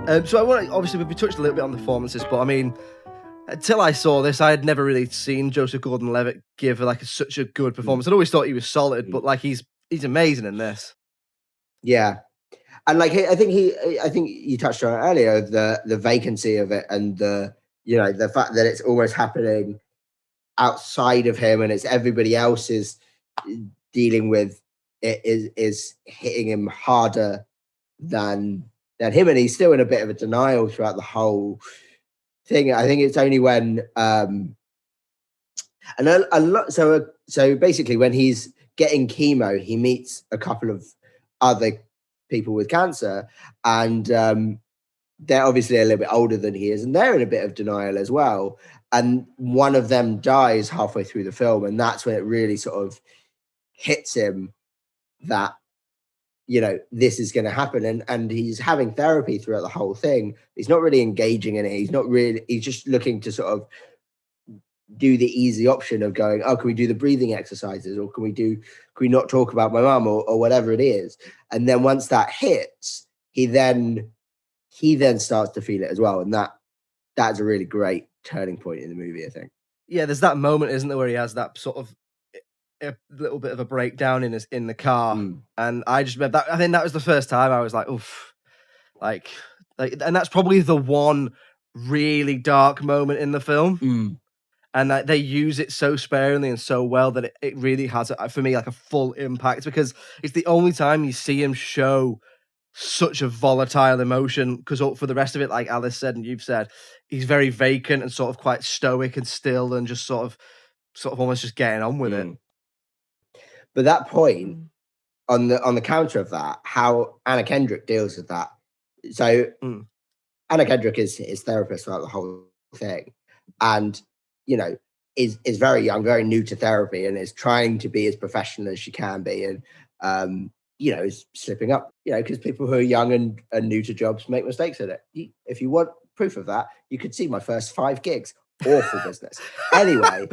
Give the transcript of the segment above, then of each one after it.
So I want to, obviously we touched a little bit on the performances, but I mean, until I saw this, I had never really seen Joseph Gordon-Levitt give like such a good performance. I'd always thought he was solid, but like he's amazing in this. Yeah. And like I think you touched on it earlier, the vacancy of it, and the fact that it's almost happening outside of him, and it's everybody else is dealing with it is hitting him harder than him, and he's still in a bit of a denial throughout the whole thing. I think it's only when and a lot. So basically, when he's getting chemo, he meets a couple of other people with cancer, and they're obviously a little bit older than he is, and they're in a bit of denial as well. And one of them dies halfway through the film, and that's when it really sort of hits him that this is going to happen. And he's having therapy throughout the whole thing. He's not really engaging in it. He's just looking to sort of do the easy option of going, oh, can we do the breathing exercises, or can we not talk about my mum, or whatever it is. And then once that hits, he then starts to feel it as well. And that's a really great turning point in the movie, I think. Yeah, there's that moment, isn't there, where he has that sort of a little bit of a breakdown in the car. And I just remember that. I think that was the first time I was like, oof, like, and that's probably the one really dark moment in the film. And they use it so sparingly and so well that it really has, for me, like a full impact, because it's the only time you see him show such a volatile emotion. Because for the rest of it, like Alice said and you've said, he's very vacant and sort of quite stoic and still, and just sort of almost just getting on with it. But that point, on the counter of that, how Anna Kendrick deals with that. So Anna Kendrick is his therapist throughout the whole thing, and is very young, very new to therapy, and is trying to be as professional as she can be, and is slipping up, because people who are young and new to jobs make mistakes in it. If you want proof of that, you could see my first 5 gigs. Awful business. Anyway,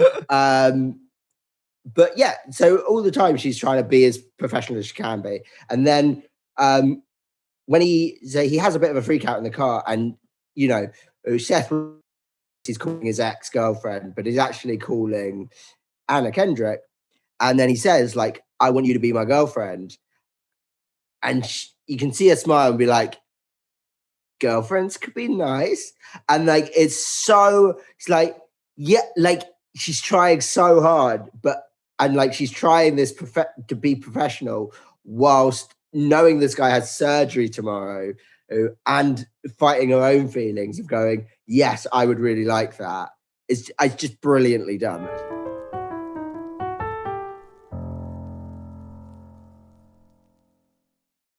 but yeah, so all the time she's trying to be as professional as she can be. And then when he has a bit of a freak out in the car, and Seth, he's calling his ex-girlfriend, but he's actually calling Anna Kendrick. And then he says, like, I want you to be my girlfriend. And you can see her smile and be like, girlfriends could be nice. And like, it's like, yeah, like she's trying so hard, and like she's trying this to be professional whilst knowing this guy has surgery tomorrow, and fighting her own feelings of going, yes, I would really like that. It's just brilliantly done.